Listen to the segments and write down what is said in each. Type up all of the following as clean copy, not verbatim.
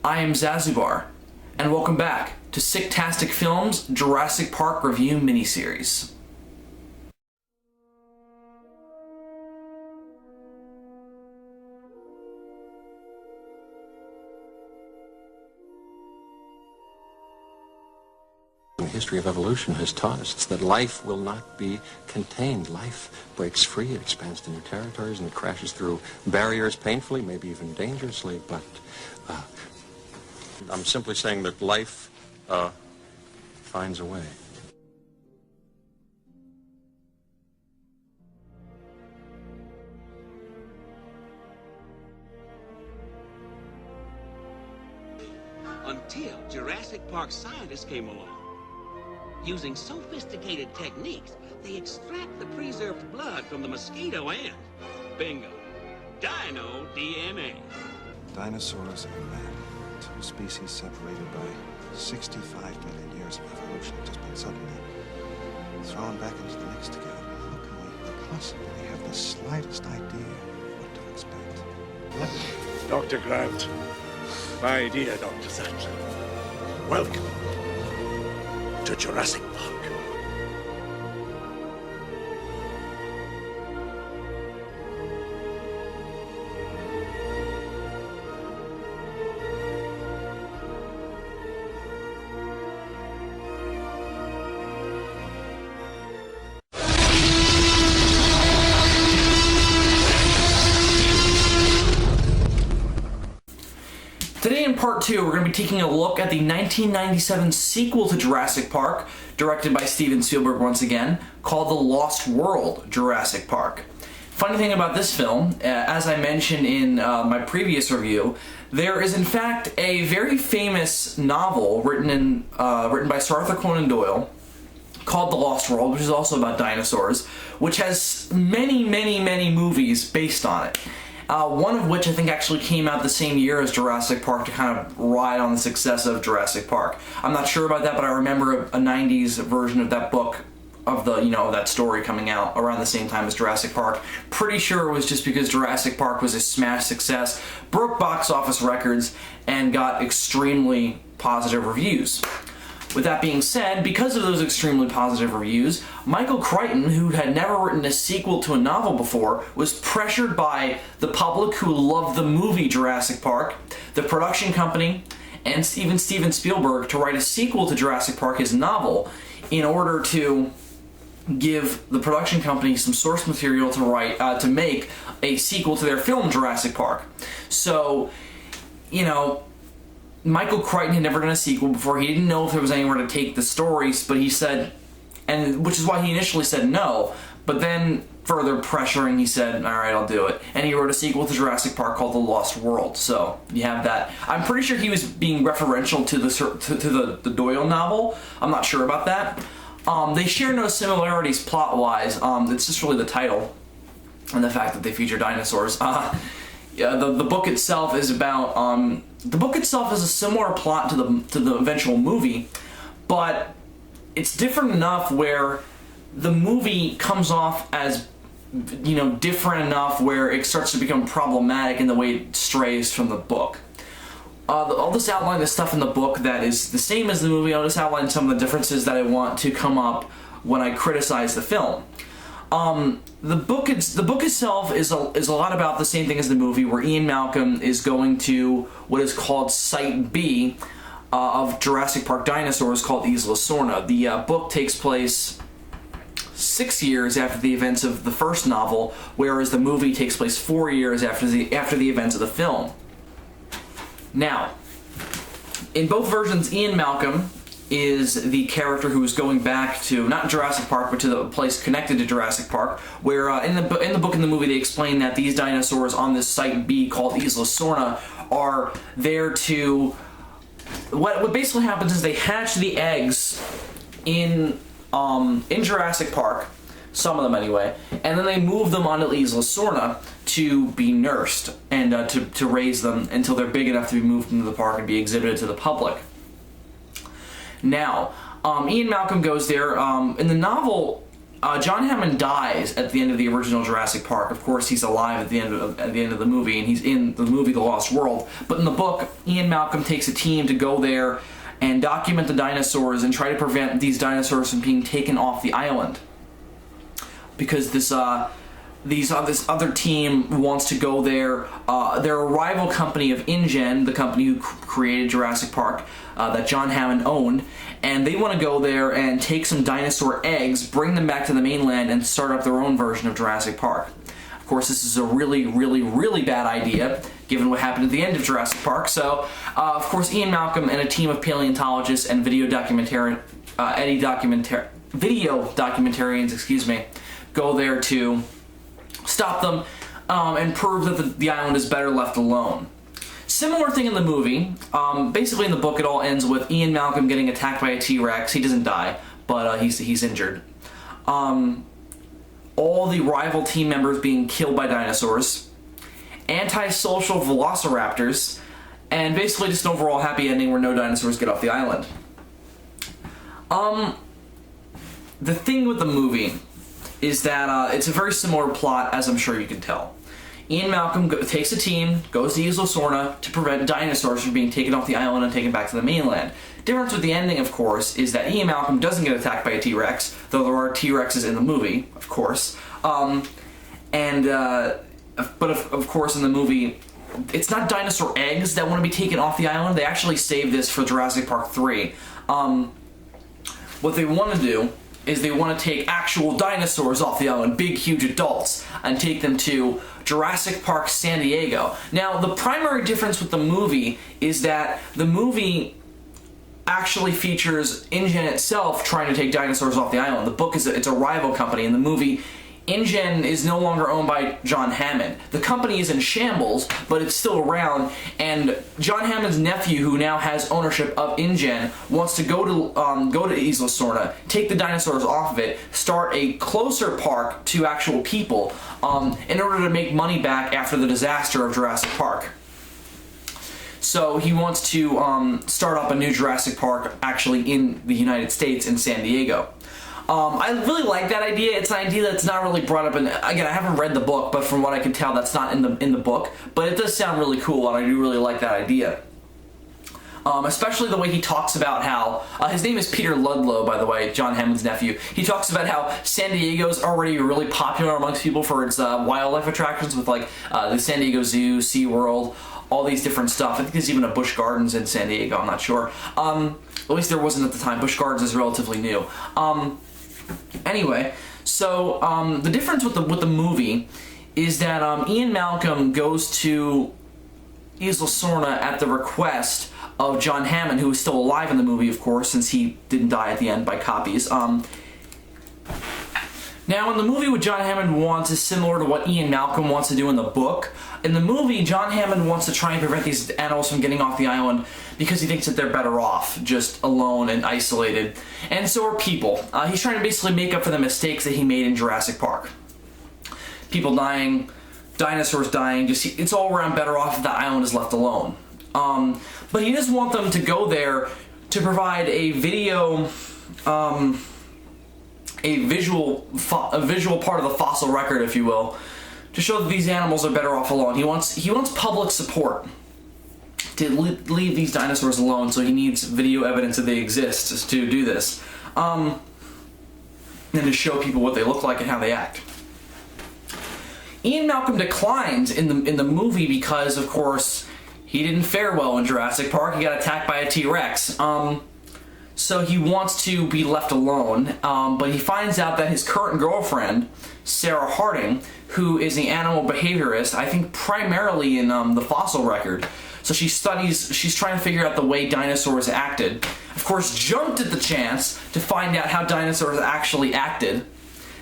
I am Zazubaar, and welcome back to Sicktastic Films' Jurassic Park Review Miniseries. The history of evolution has taught us that life will not be contained. Life breaks free, it expands to new territories, and it crashes through barriers painfully, maybe even dangerously, but I'm simply saying that life finds a way. Until Jurassic Park scientists came along. Using sophisticated techniques, they extract the preserved blood from the mosquito and, bingo, dino DNA. Dinosaurs and man, two species separated by 65 million years of evolution, have just been suddenly thrown back into the mix together. How can we possibly have the slightest idea what to expect? Dr. Grant, my dear Dr. Sattler, welcome to Jurassic Park. Today in part 2, we're going to be taking a look at the 1997 sequel to Jurassic Park, directed by Steven Spielberg once again, called The Lost World Jurassic Park. Funny thing about this film, as I mentioned in my previous review, there is in fact a very famous novel written by Sir Arthur Conan Doyle called The Lost World, which is also about dinosaurs, which has many movies based on it. One of which I think actually came out the same year as Jurassic Park to kind of ride on the success of Jurassic Park. I'm not sure about that, but I remember a 90s version of that book, of the, that story coming out around the same time as Jurassic Park. Pretty sure it was just because Jurassic Park was a smash success, broke box office records, and got extremely positive reviews. With that being said, because of those extremely positive reviews, Michael Crichton, who had never written a sequel to a novel before, was pressured by the public who loved the movie Jurassic Park, the production company, and even Steven Spielberg to write a sequel to Jurassic Park, his novel, in order to give the production company some source material to make a sequel to their film Jurassic Park. So, Michael Crichton had never done a sequel before. He didn't know if there was anywhere to take the stories, but he said, and which is why he initially said no, but then further pressuring, he said, alright, I'll do it. And he wrote a sequel to Jurassic Park called The Lost World, so you have that. I'm pretty sure he was being referential to the Doyle novel. I'm not sure about that. They share no similarities plot-wise. It's just really the title and the fact that they feature dinosaurs. Yeah, the book itself is about the book itself has a similar plot to the eventual movie, but it's different enough where the movie comes off as different enough where it starts to become problematic in the way it strays from the book. I'll just outline the stuff in the book that is the same as the movie. I'll just outline some of the differences that I want to come up when I criticize the film. The book itself is a lot about the same thing as the movie, where Ian Malcolm is going to what is called Site B of Jurassic Park dinosaurs, called Isla Sorna. The book takes place 6 years after the events of the first novel, whereas the movie takes place 4 years after the events of the film. Now, in both versions, Ian Malcolm is the character who is going back to, not Jurassic Park, but to the place connected to Jurassic Park, where in the book and the movie they explain that these dinosaurs on this Site B called Isla Sorna are there to... What basically happens is they hatch the eggs in Jurassic Park, some of them anyway, and then they move them onto Isla Sorna to be nursed and to raise them until they're big enough to be moved into the park and be exhibited to the public. Now, Ian Malcolm goes there. In the novel, John Hammond dies at the end of the original Jurassic Park. Of course, he's alive at the end of the movie, and he's in the movie The Lost World. But in the book, Ian Malcolm takes a team to go there and document the dinosaurs and try to prevent these dinosaurs from being taken off the island. Because this other team wants to go there. They're a rival company of InGen, the company who created Jurassic Park, that John Hammond owned, and they want to go there and take some dinosaur eggs, bring them back to the mainland, and start up their own version of Jurassic Park. Of course, this is a really, really, really bad idea, given what happened at the end of Jurassic Park. So, of course, Ian Malcolm and a team of paleontologists and video documentarians, go there to stop them and prove that the island is better left alone. Similar thing in the movie. Basically in the book it all ends with Ian Malcolm getting attacked by a T-Rex. He doesn't die, but he's injured. All the rival team members being killed by dinosaurs. Antisocial velociraptors. And basically just an overall happy ending where no dinosaurs get off the island. The thing with the movie is that it's a very similar plot, as I'm sure you can tell. Ian Malcolm takes a team, goes to Isla Sorna to prevent dinosaurs from being taken off the island and taken back to the mainland. Difference with the ending, of course, is that Ian Malcolm doesn't get attacked by a T-Rex, though there are T-Rexes in the movie, of course. But of course in the movie, it's not dinosaur eggs that want to be taken off the island. They actually saved this for Jurassic Park 3. What they want to do is they want to take actual dinosaurs off the island, big, huge adults, and take them to Jurassic Park San Diego. Now, the primary difference with the movie is that the movie actually features InGen itself trying to take dinosaurs off the island. The book it's a rival company. In the movie, InGen is no longer owned by John Hammond. The company is in shambles, but it's still around, and John Hammond's nephew, who now has ownership of InGen, wants to go to Isla Sorna, take the dinosaurs off of it, start a closer park to actual people, in order to make money back after the disaster of Jurassic Park. So he wants to start up a new Jurassic Park actually in the United States, in San Diego. I really like that idea. It's an idea that's not really brought up in, again, I haven't read the book, but from what I can tell, that's not in the book, but it does sound really cool, and I do really like that idea. Especially the way he talks about how, his name is Peter Ludlow, by the way, John Hammond's nephew. He talks about how San Diego's already really popular amongst people for its wildlife attractions, with like the San Diego Zoo, SeaWorld, all these different stuff. I think there's even a Busch Gardens in San Diego, I'm not sure. At least there wasn't at the time. Busch Gardens is relatively new. Anyway, so the difference with the movie is that Ian Malcolm goes to Isla Sorna at the request of John Hammond, who is still alive in the movie, of course, since he didn't die at the end by copies. Now, in the movie, what John Hammond wants is similar to what Ian Malcolm wants to do in the book. In the movie, John Hammond wants to try and prevent these animals from getting off the island because he thinks that they're better off, just alone and isolated. And so are people. He's trying to basically make up for the mistakes that he made in Jurassic Park. People dying, dinosaurs dying, it's all around better off if the island is left alone. But he does want them to go there to provide a visual part of the fossil record, if you will, to show that these animals are better off alone. He wants public support to leave these dinosaurs alone, so he needs video evidence that they exist to do this, and to show people what they look like and how they act. Ian Malcolm declines in the movie because, of course, he didn't fare well in Jurassic Park. He got attacked by a T-Rex. So he wants to be left alone, but he finds out that his current girlfriend, Sarah Harding, who is the animal behaviorist, I think primarily in the fossil record, so she's trying to figure out the way dinosaurs acted. Of course, jumped at the chance to find out how dinosaurs actually acted.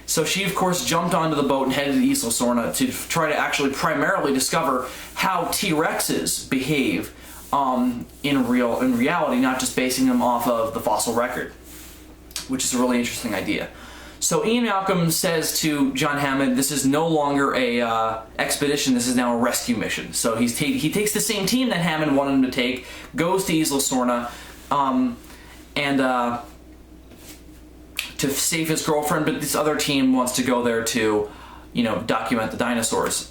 So she, of course, jumped onto the boat and headed to Isla Sorna to try to actually primarily discover how T-Rexes behave in reality, not just basing them off of the fossil record, which is a really interesting idea. So Ian Malcolm says to John Hammond, this is no longer a expedition, this is now a rescue mission. So he takes the same team that Hammond wanted him to take, goes to Isla Sorna, and to save his girlfriend, but this other team wants to go there to, you know, document the dinosaurs.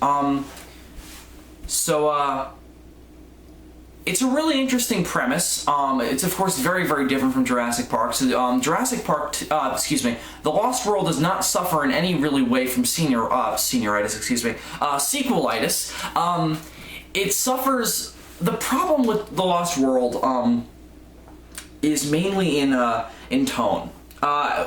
It's a really interesting premise. It's of course very, very different from Jurassic Park. So Jurassic Park, The Lost World does not suffer in any really way from sequelitis. It suffers. The problem with The Lost World is mainly in tone.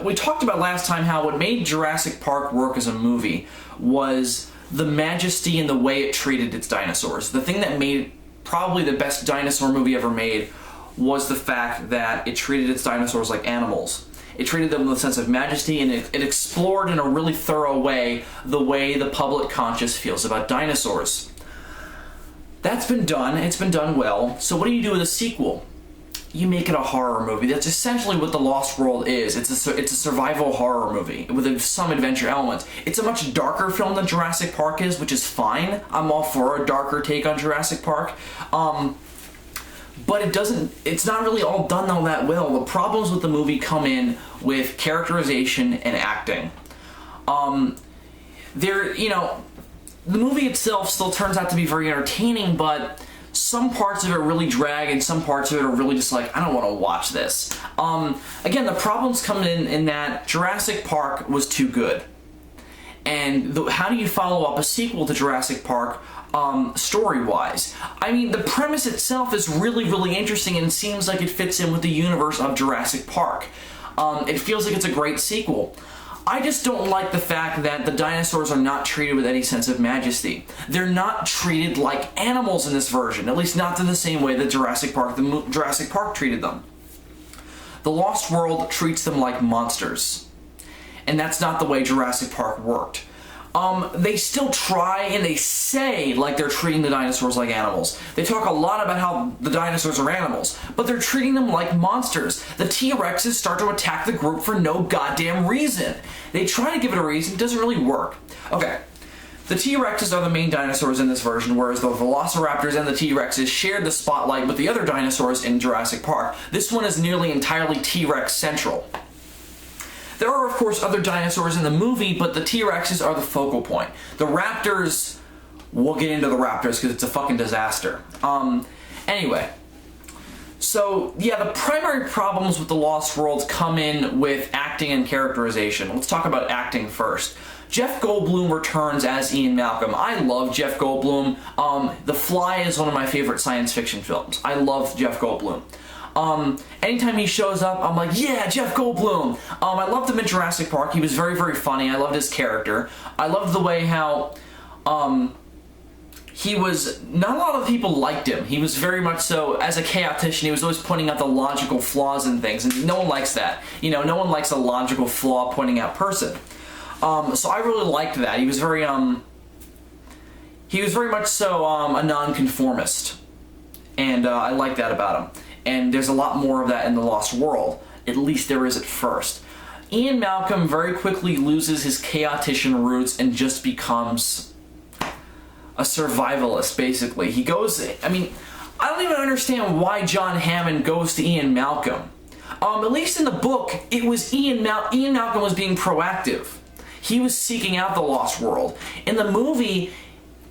We talked about last time how what made Jurassic Park work as a movie was the majesty and the way it treated its dinosaurs. The thing that made it probably the best dinosaur movie ever made was the fact that it treated its dinosaurs like animals. It treated them with a sense of majesty, and it explored in a really thorough way the public conscious feels about dinosaurs. That's been done. It's been done well. So what do you do with a sequel? You make it a horror movie. That's essentially what The Lost World is. It's a survival horror movie with some adventure elements. It's a much darker film than Jurassic Park is, which is fine. I'm all for a darker take on Jurassic Park. But it's not really all done all that well. The problems with the movie come in with characterization and acting. The movie itself still turns out to be very entertaining, but some parts of it really drag, and some parts of it are really just like, I don't want to watch this. Again, the problems come in that Jurassic Park was too good. And how do you follow up a sequel to Jurassic Park story-wise? I mean, the premise itself is really, really interesting, and it seems like it fits in with the universe of Jurassic Park. It feels like it's a great sequel. I just don't like the fact that the dinosaurs are not treated with any sense of majesty. They're not treated like animals in this version, at least not in the same way that Jurassic Park treated them. The Lost World treats them like monsters, and that's not the way Jurassic Park worked. They still try, and they say like they're treating the dinosaurs like animals. They talk a lot about how the dinosaurs are animals, but they're treating them like monsters. The T-Rexes start to attack the group for no goddamn reason. They try to give it a reason, it doesn't really work. Okay, the T-Rexes are the main dinosaurs in this version, whereas the Velociraptors and the T-Rexes shared the spotlight with the other dinosaurs in Jurassic Park. This one is nearly entirely T-Rex central. There are, of course, other dinosaurs in the movie, but the T-Rexes are the focal point. The Raptors, we'll get into the Raptors because it's a fucking disaster. Anyway, so yeah, the primary problems with The Lost World come in with acting and characterization. Let's talk about acting first. Jeff Goldblum returns as Ian Malcolm. I love Jeff Goldblum. The Fly is one of my favorite science fiction films. I love Jeff Goldblum. Anytime he shows up, I'm like, yeah, Jeff Goldblum! I loved him in Jurassic Park. He was very, very funny. I loved his character. I loved the way how, not a lot of people liked him. He was very much so, as a chaotician, he was always pointing out the logical flaws in things, and no one likes that. You know, no one likes a logical flaw pointing out person. So I really liked that. He was very much so, a nonconformist. And, I like that about him. And there's a lot more of that in The Lost World. At least there is at first. Ian Malcolm very quickly loses his chaotician roots and just becomes a survivalist, basically. He goes... I mean, I don't even understand why John Hammond goes to Ian Malcolm. At least in the book, it was Ian Malcolm was being proactive. He was seeking out The Lost World. In the movie,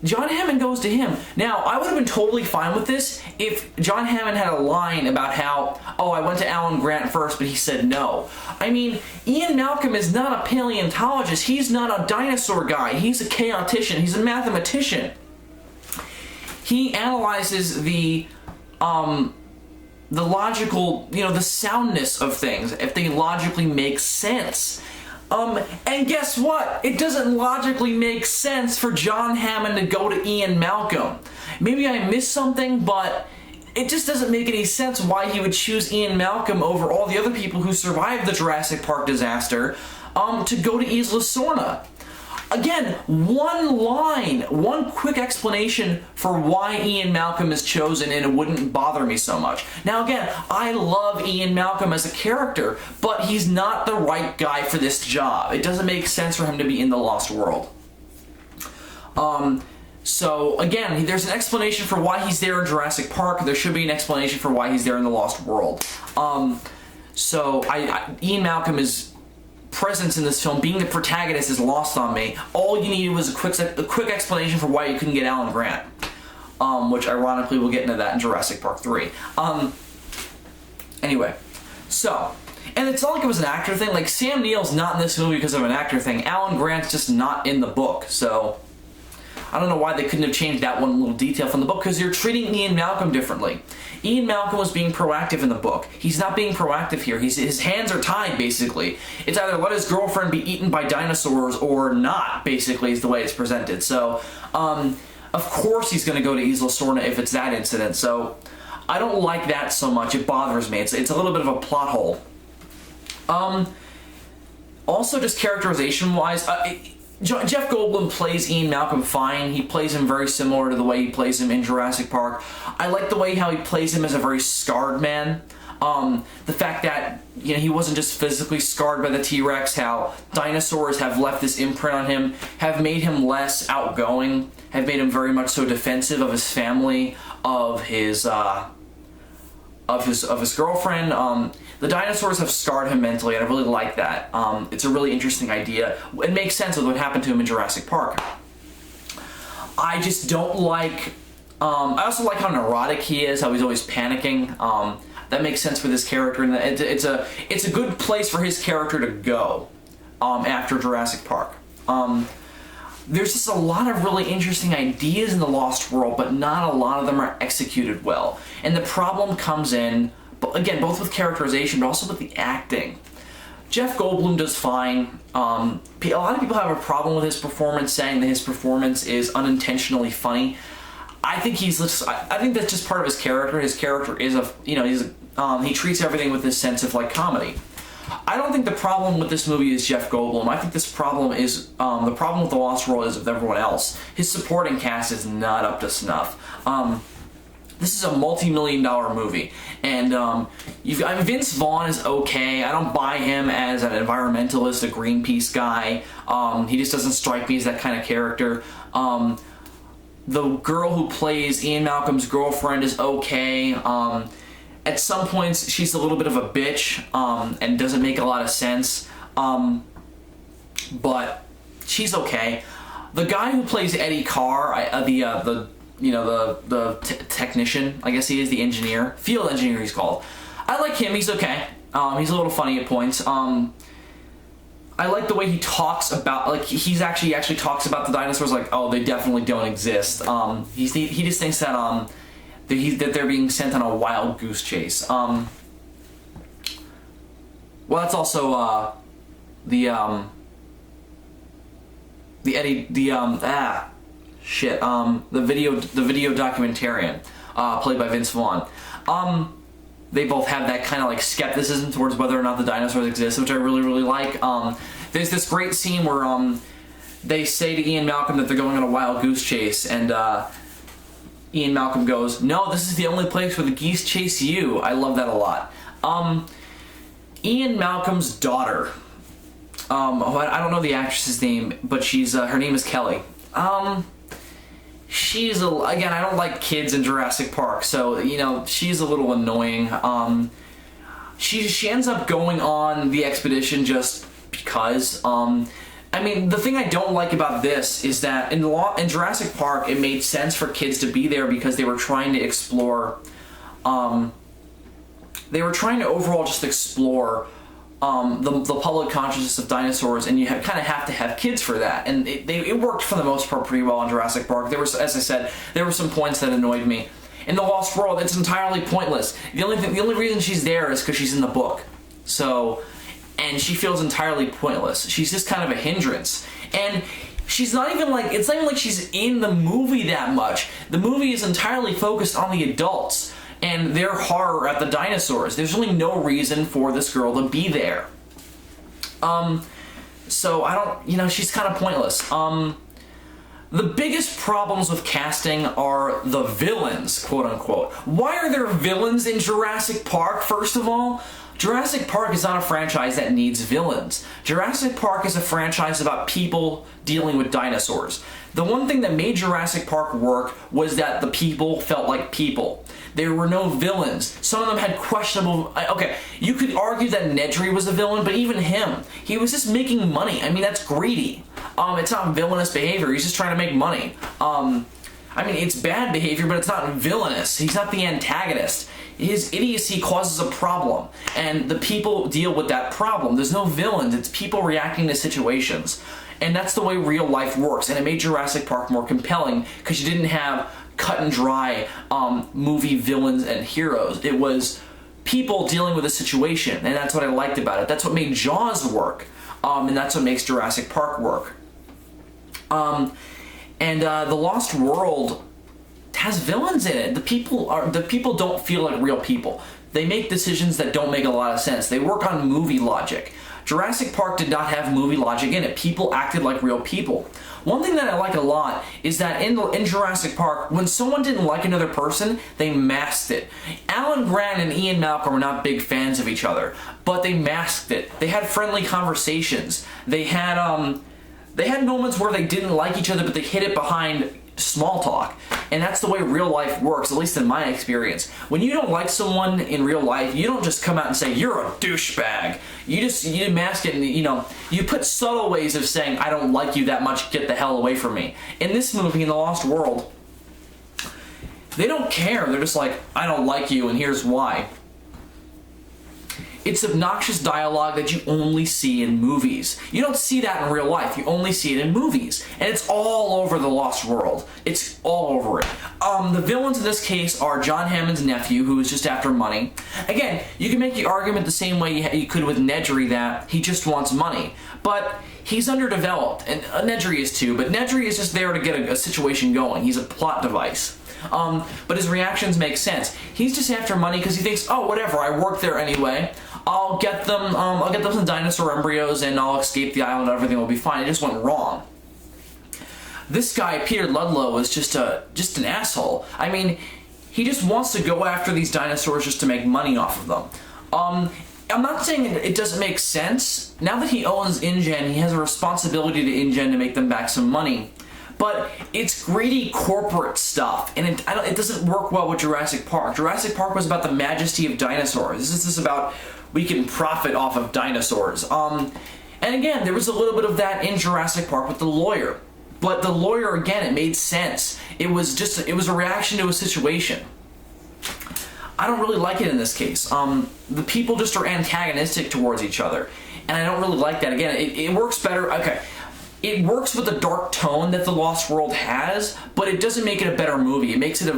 John Hammond goes to him. Now, I would have been totally fine with this if John Hammond had a line about how, oh, I went to Alan Grant first, but he said no. I mean, Ian Malcolm is not a paleontologist. He's not a dinosaur guy. He's a chaotician. He's a mathematician. He analyzes the logical, the soundness of things, if they logically make sense. And guess what? It doesn't logically make sense for John Hammond to go to Ian Malcolm. Maybe I missed something, but it just doesn't make any sense why he would choose Ian Malcolm over all the other people who survived the Jurassic Park disaster to go to Isla Sorna. Again, one line, one quick explanation for why Ian Malcolm is chosen, and it wouldn't bother me so much. Now again, I love Ian Malcolm as a character, but he's not the right guy for this job. It doesn't make sense for him to be in The Lost World. So again, there's an explanation for why he's there in Jurassic Park. There should be an explanation for why he's there in The Lost World. Ian Malcolm is presence in this film, being the protagonist, is lost on me. All you needed was a quick explanation for why you couldn't get Alan Grant. Which ironically we'll get into that in Jurassic Park 3. Anyway, so, and it's not like it was an actor thing. Like, Sam Neill's not in this movie because of an actor thing. Alan Grant's just not in the book, so I don't know why they couldn't have changed that one little detail from the book, because you're treating Ian Malcolm differently. Ian Malcolm was being proactive in the book. He's not being proactive here. His hands are tied, basically. It's either let his girlfriend be eaten by dinosaurs or not, basically, is the way it's presented. So, of course he's going to go to Isla Sorna if it's that incident, so I don't like that so much. It bothers me. It's a little bit of a plot hole. Also, just characterization-wise, Jeff Goldblum plays Ian Malcolm fine. He plays him very similar to the way he plays him in Jurassic Park. I like the way how he plays him as a very scarred man. The fact that, you know, he wasn't just physically scarred by the T-Rex, how dinosaurs have left this imprint on him, have made him less outgoing, have made him very much so defensive of his family, of his girlfriend. The dinosaurs have scarred him mentally, and I really like that. It's a really interesting idea. It makes sense with what happened to him in Jurassic Park. I just don't like... I also like how neurotic he is, how he's always panicking. That makes sense with his character, and it's a good place for his character to go after Jurassic Park. There's just a lot of really interesting ideas in the Lost World, but not a lot of them are executed well. And the problem comes in, again, both with characterization, but also with the acting. Jeff Goldblum does fine. A lot of people have a problem with his performance, saying that his performance is unintentionally funny. I think I think that's just part of his character. His character is he treats everything with this sense of like comedy. I don't think the problem with this movie is Jeff Goldblum. I think this problem is the problem with The Lost World is with everyone else. His supporting cast is not up to snuff. This is a multi-million-dollar movie, and Vince Vaughn is okay. I don't buy him as an environmentalist, a Greenpeace guy. He just doesn't strike me as that kind of character. The girl who plays Ian Malcolm's girlfriend is okay. At some points, she's a little bit of a bitch and doesn't make a lot of sense, but she's okay. The guy who plays Eddie Carr, the technician, I guess he is, the engineer, field engineer he's called. I like him. He's okay. He's a little funny at points. I like the way he talks about, like, he actually talks about the dinosaurs like, oh, they definitely don't exist. He just thinks that that they're being sent on a wild goose chase. Well, that's also the video documentarian played by Vince Vaughn. They both have that kind of like skepticism towards whether or not the dinosaurs exist, which I really, really like. There's this great scene where they say to Ian Malcolm that they're going on a wild goose chase, and Ian Malcolm goes, "No, this is the only place where the geese chase you." I love that a lot. Ian Malcolm's daughter, I don't know the actress's name, but her name is Kelly. She's again, I don't like kids in Jurassic Park, so she's a little annoying. She ends up going on the expedition just because. I mean, the thing I don't like about this is that in Jurassic Park, it made sense for kids to be there because they were trying to explore. They were trying to overall just explore the public consciousness of dinosaurs, and you kind of have to have kids for that. And it worked for the most part pretty well in Jurassic Park. There was, as I said, there were some points that annoyed me. In The Lost World, it's entirely pointless. The only reason she's there is because she's in the book. And she feels entirely pointless. She's just kind of a hindrance. And she's not even like, it's not even like she's in the movie that much. The movie is entirely focused on the adults and their horror at the dinosaurs. There's really no reason for this girl to be there. So I don't, she's kind of pointless. The biggest problems with casting are the villains, quote unquote. Why are there villains in Jurassic Park, first of all? Jurassic Park is not a franchise that needs villains. Jurassic Park is a franchise about people dealing with dinosaurs. The one thing that made Jurassic Park work was that the people felt like people. There were no villains. Some of them had questionable... Okay, you could argue that Nedry was a villain, but even him, he was just making money. I mean, that's greedy. It's not villainous behavior. He's just trying to make money. I mean, it's bad behavior, but it's not villainous. He's not the antagonist. His idiocy causes a problem, and the people deal with that problem. There's no villains. It's people reacting to situations. And that's the way real life works, and it made Jurassic Park more compelling because you didn't have cut and dry movie villains and heroes. It was people dealing with a situation, and that's what I liked about it. That's what made Jaws work, and that's what makes Jurassic Park work. The Lost World has villains in it. The people don't feel like real people. They make decisions that don't make a lot of sense. They work on movie logic. Jurassic Park did not have movie logic in it. People acted like real people. One thing that I like a lot is that in Jurassic Park, when someone didn't like another person, they masked it. Alan Grant and Ian Malcolm were not big fans of each other, but they masked it. They had friendly conversations. They had moments where they didn't like each other, but they hid it behind small talk. And that's the way real life works, at least in my experience. When you don't like someone in real life, you don't just come out and say, you're a douchebag. You mask it, and you put subtle ways of saying, I don't like you that much, get the hell away from me. In this movie, in The Lost World, they don't care. They're just like, I don't like you, and here's why. It's obnoxious dialogue that you only see in movies. You don't see that in real life. You only see it in movies. And it's all over The Lost World. It's all over it. The villains in this case are John Hammond's nephew, who is just after money. Again, you can make the argument the same way you could with Nedry, that he just wants money. But he's underdeveloped, and Nedry is too, but Nedry is just there to get a situation going. He's a plot device. But his reactions make sense. He's just after money because he thinks, oh, whatever, I work there anyway. I'll get them some dinosaur embryos and I'll escape the island. Everything will be fine. It just went wrong. This guy, Peter Ludlow, is just an asshole. I mean, he just wants to go after these dinosaurs just to make money off of them. I'm not saying it doesn't make sense. Now that he owns InGen, he has a responsibility to InGen to make them back some money. But it's greedy corporate stuff, and it doesn't work well with Jurassic Park. Jurassic Park was about the majesty of dinosaurs. This is about we can profit off of dinosaurs. And again, there was a little bit of that in Jurassic Park with the lawyer. But the lawyer, again, it made sense. It was a reaction to a situation. I don't really like it in this case. The people just are antagonistic towards each other, and I don't really like that. Again, it works better. Okay. It works with the dark tone that The Lost World has, but it doesn't make it a better movie. It makes it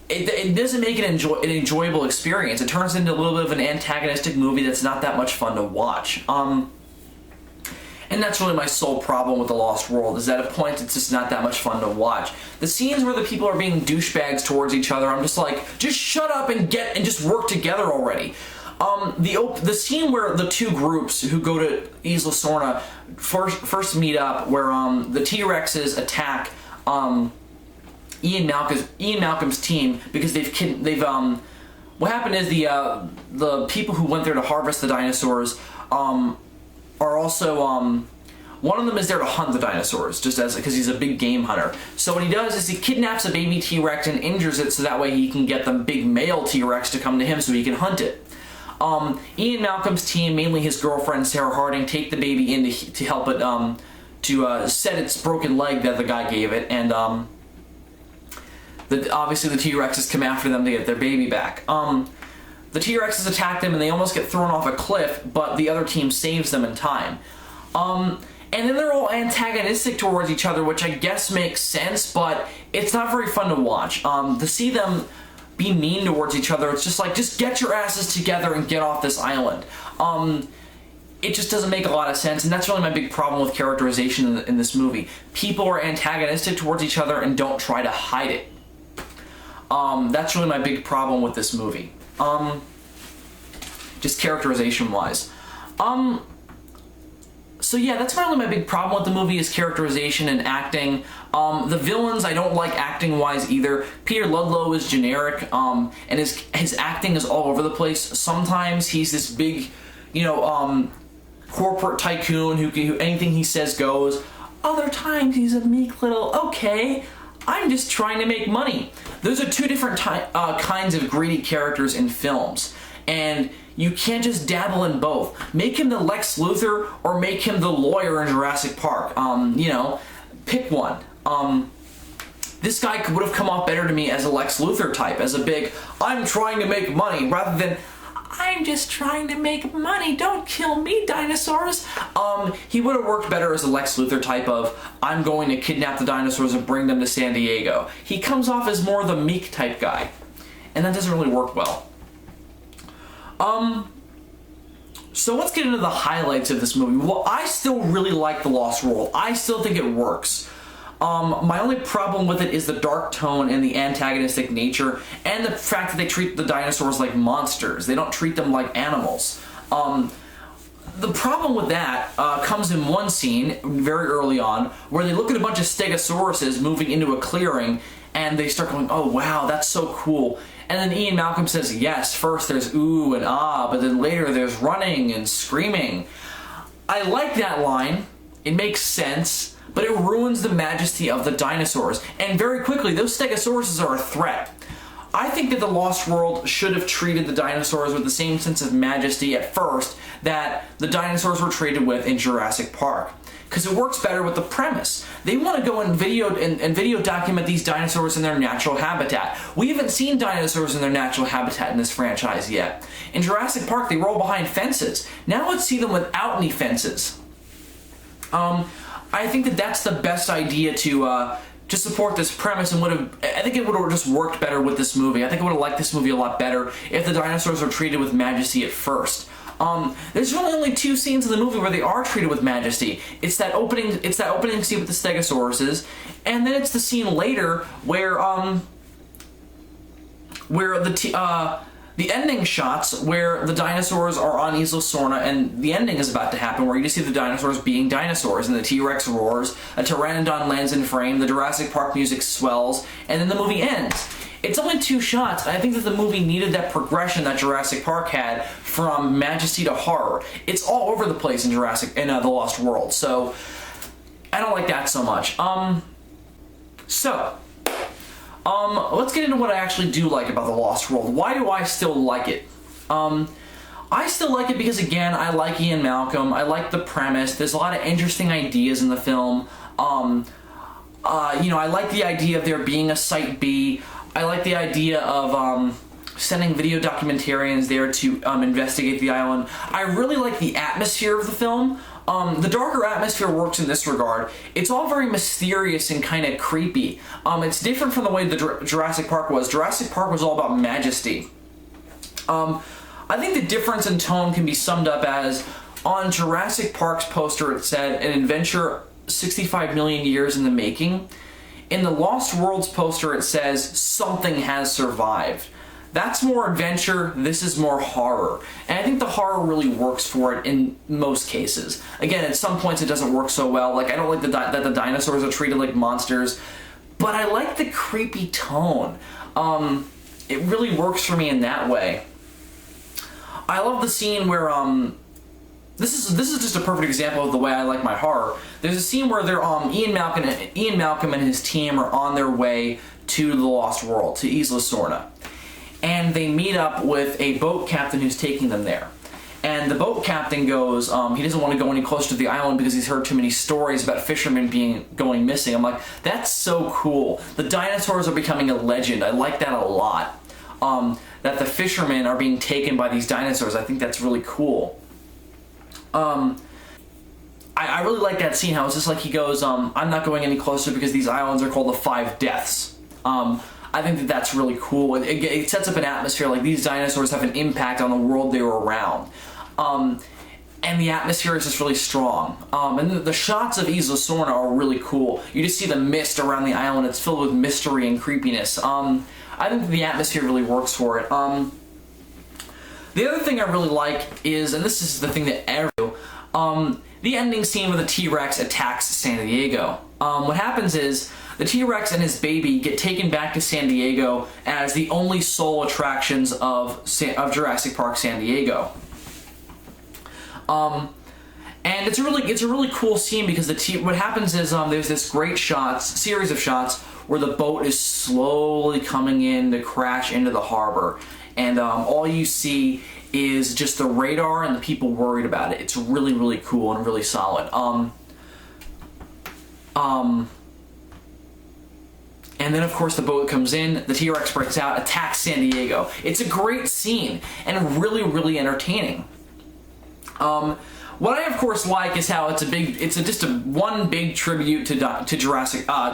it doesn't make it an enjoyable experience. It turns into a little bit of an antagonistic movie that's not that much fun to watch. And that's really my sole problem with The Lost World, is that at points it's just not that much fun to watch. The scenes where the people are being douchebags towards each other, I'm just like, just shut up and just work together already. The scene where the two groups who go to Isla Sorna first meet up, where the T-Rexes attack Ian Malcolm's team because what happened is the people who went there to harvest the dinosaurs are also one of them is there to hunt the dinosaurs, because he's a big game hunter. So what he does is he kidnaps a baby T-Rex and injures it so that way he can get the big male T-Rex to come to him so he can hunt it. Ian Malcolm's team, mainly his girlfriend Sarah Harding, take the baby in to help it to set its broken leg that the guy gave it, and obviously the T-Rexes come after them to get their baby back. The T-Rexes attack them and they almost get thrown off a cliff, but the other team saves them in time. And then they're all antagonistic towards each other, which I guess makes sense, but it's not very fun to watch. To see them be mean towards each other, it's just like, just get your asses together and get off this island. It just doesn't make a lot of sense, and that's really my big problem with characterization in this movie. People are antagonistic towards each other and don't try to hide it. That's really my big problem with this movie. Just characterization-wise. So yeah, that's really my big problem with the movie, is characterization and acting. The villains, I don't like acting-wise either. Peter Ludlow is generic, and his acting is all over the place. Sometimes he's this big, corporate tycoon who anything he says goes. Other times he's a meek little, okay, I'm just trying to make money. Those are two different kinds of greedy characters in films. And you can't just dabble in both. Make him the Lex Luthor or make him the lawyer in Jurassic Park. You know, pick one. This guy would have come off better to me as a Lex Luthor type, as a big, I'm trying to make money, rather than, I'm just trying to make money, don't kill me, dinosaurs. He would have worked better as a Lex Luthor type of, I'm going to kidnap the dinosaurs and bring them to San Diego. He comes off as more the meek type guy, and that doesn't really work well. So let's get into the highlights of this movie. Well, I still really like The Lost World. I still think it works. My only problem with it is the dark tone and the antagonistic nature, and the fact that they treat the dinosaurs like monsters. They don't treat them like animals. The problem with that comes in one scene very early on, where they look at a bunch of stegosauruses moving into a clearing, and they start going, oh wow, that's so cool. And then Ian Malcolm says, yes, first there's ooh and ah, but then later there's running and screaming. I like that line. It makes sense. But it ruins the majesty of the dinosaurs. And very quickly, those stegosauruses are a threat. I think that The Lost World should have treated the dinosaurs with the same sense of majesty at first that the dinosaurs were treated with in Jurassic Park. Because it works better with the premise. They want to go and video document these dinosaurs in their natural habitat. We haven't seen dinosaurs in their natural habitat in this franchise yet. In Jurassic Park, they roll behind fences. Now let's see them without any fences. I think that that's the best idea to support this premise, and I think it would have just worked better with this movie. I think I would have liked this movie a lot better if the dinosaurs were treated with majesty at first. There's really only two scenes in the movie where they are treated with majesty. It's that opening scene with the stegosauruses, and then it's the scene later where the ending shots where the dinosaurs are on Isla Sorna, and the ending is about to happen, where you just see the dinosaurs being dinosaurs, and the T-Rex roars, a pteranodon lands in frame, the Jurassic Park music swells, and then the movie ends. It's only two shots, and I think that the movie needed that progression that Jurassic Park had from majesty to horror. It's all over the place in The Lost World, so I don't like that so much. Let's get into what I actually do like about The Lost World. Why do I still like it? I still like it because, again, I like Ian Malcolm. I like the premise. There's a lot of interesting ideas in the film. I like the idea of there being a Site B. I like the idea of sending video documentarians there to investigate the island. I really like the atmosphere of the film. The darker atmosphere works in this regard. It's all very mysterious and kind of creepy. It's different from the way the Jurassic Park was. Jurassic Park was all about majesty. I think the difference in tone can be summed up as, on Jurassic Park's poster it said, an adventure 65 million years in the making. In the Lost World's poster it says, something has survived. That's more adventure, this is more horror. And I think the horror really works for it in most cases. Again, at some points it doesn't work so well. Like, I don't like that the dinosaurs are treated like monsters, but I like the creepy tone. It really works for me in that way. I love the scene where, this is just a perfect example of the way I like my horror. There's a scene where they're, Ian Malcolm and his team are on their way to the Lost World, to Isla Sorna. And they meet up with a boat captain who's taking them there. And the boat captain goes, he doesn't want to go any closer to the island because he's heard too many stories about fishermen going missing. I'm like, that's so cool. The dinosaurs are becoming a legend. I like that a lot. That the fishermen are being taken by these dinosaurs. I think that's really cool. I really like that scene, how it's just like he goes, I'm not going any closer because these islands are called the Five Deaths. I think that that's really cool. It sets up an atmosphere like these dinosaurs have an impact on the world they were around. And the atmosphere is just really strong. And the shots of Isla Sorna are really cool. You just see the mist around the island. It's filled with mystery and creepiness. I think the atmosphere really works for it. The other thing I really like is, and this is the thing that the ending scene where the T-Rex attacks San Diego. What happens is, the T-Rex and his baby get taken back to San Diego as the only sole attractions of Jurassic Park San Diego. And it's a really cool scene because what happens is there's this great series of shots where the boat is slowly coming in to crash into the harbor. And all you see is just the radar and the people worried about it. It's really, really cool and really solid. And then, of course, the boat comes in, the T-Rex breaks out, attacks San Diego. It's a great scene and really, really entertaining. What I, of course, like is how it's just one big tribute to Godzilla.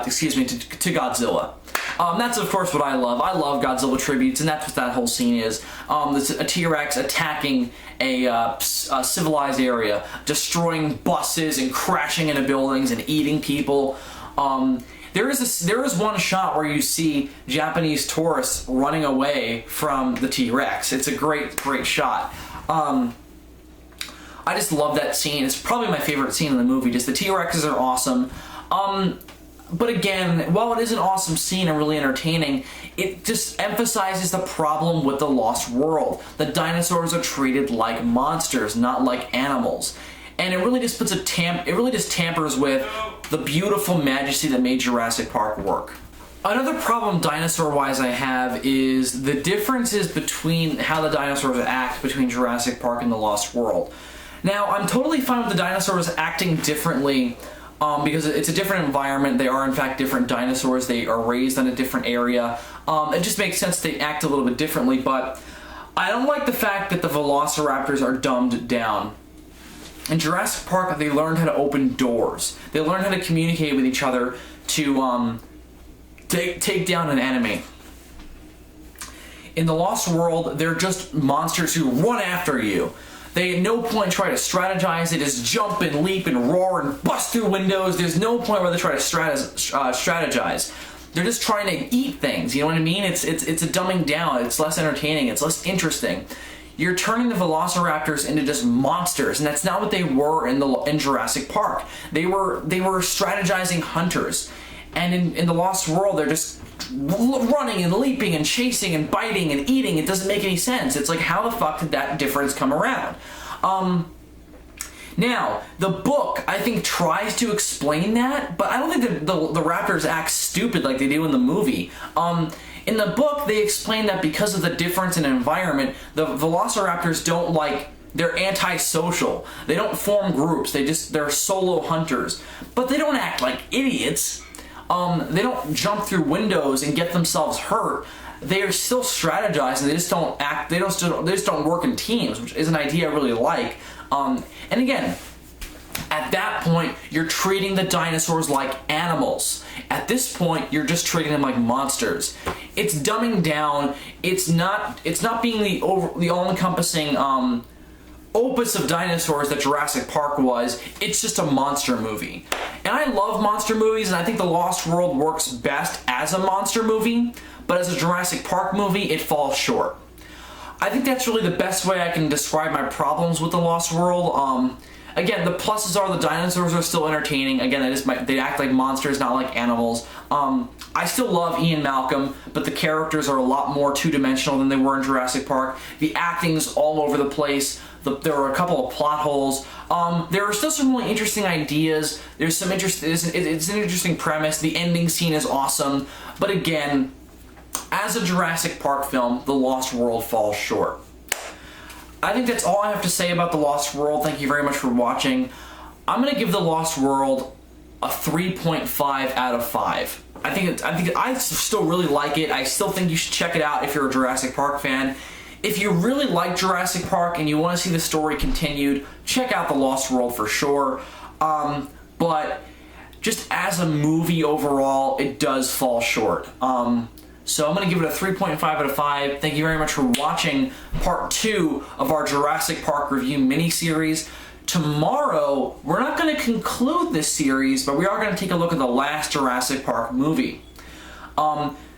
That's, of course, what I love. I love Godzilla tributes, and that's what that whole scene is. It's a T-Rex attacking a civilized area, destroying buses and crashing into buildings and eating people. There is one shot where you see Japanese tourists running away from the T-Rex. It's a great shot. I just love that scene. It's probably my favorite scene in the movie. Just the T-Rexes are awesome. But again, while it is an awesome scene and really entertaining, it just emphasizes the problem with the Lost World. The dinosaurs are treated like monsters, not like animals. And it really just tampers with the beautiful majesty that made Jurassic Park work. Another problem dinosaur-wise I have is the differences between how the dinosaurs act between Jurassic Park and the Lost World. Now, I'm totally fine with the dinosaurs acting differently because it's a different environment. They are, in fact, different dinosaurs. They are raised in a different area. It just makes sense they act a little bit differently, but I don't like the fact that the velociraptors are dumbed down. In Jurassic Park, they learned how to open doors. They learned how to communicate with each other to take down an enemy. In the Lost World, they're just monsters who run after you. They at no point try to strategize. They just jump and leap and roar and bust through windows. There's no point where they try to strategize. They're just trying to eat things. You know what I mean? It's a dumbing down. It's less entertaining. It's less interesting. You're turning the velociraptors into just monsters, and that's not what they were in Jurassic Park. They were strategizing hunters, and in the Lost World, they're just running and leaping and chasing and biting and eating. It doesn't make any sense. It's like, how the fuck did that difference come around? Now, the book, I think, tries to explain that, but I don't think the raptors act stupid like they do in the movie. In the book, they explain that because of the difference in environment, the velociraptors they're antisocial. They don't form groups. They're solo hunters. But they don't act like idiots. They don't jump through windows and get themselves hurt. They are still strategizing. They just don't act. They just don't work in teams, which is an idea I really like. And again, at that point, you're treating the dinosaurs like animals. At this point, you're just treating them like monsters. It's dumbing down. It's not being the all-encompassing opus of dinosaurs that Jurassic Park was. It's just a monster movie. And I love monster movies, and I think The Lost World works best as a monster movie, but as a Jurassic Park movie, it falls short. I think that's really the best way I can describe my problems with The Lost World. Again, the pluses are the dinosaurs are still entertaining. Again, they act like monsters, not like animals. I still love Ian Malcolm, but the characters are a lot more two-dimensional than they were in Jurassic Park. The acting's all over the place. There are a couple of plot holes. There are still some really interesting ideas. It's an interesting premise. The ending scene is awesome. But again, as a Jurassic Park film, The Lost World falls short. I think that's all I have to say about The Lost World. Thank you very much for watching. I'm going to give The Lost World a 3.5 out of 5. I still really like it. I still think you should check it out if you're a Jurassic Park fan. If you really like Jurassic Park and you want to see the story continued, check out The Lost World for sure. But just as a movie overall, it does fall short. So I'm going to give it a 3.5 out of 5. Thank you very much for watching part 2 of our Jurassic Park review mini-series. Tomorrow, we're not going to conclude this series, but we are going to take a look at the last Jurassic Park movie.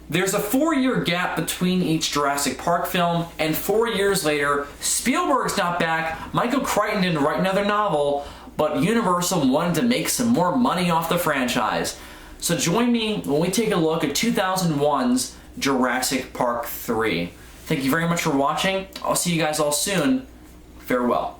There's a 4-year gap between each Jurassic Park film, and 4 years later, Spielberg's not back, Michael Crichton didn't write another novel, but Universal wanted to make some more money off the franchise. So join me when we take a look at 2001's Jurassic Park 3. Thank you very much for watching. I'll see you guys all soon. Farewell.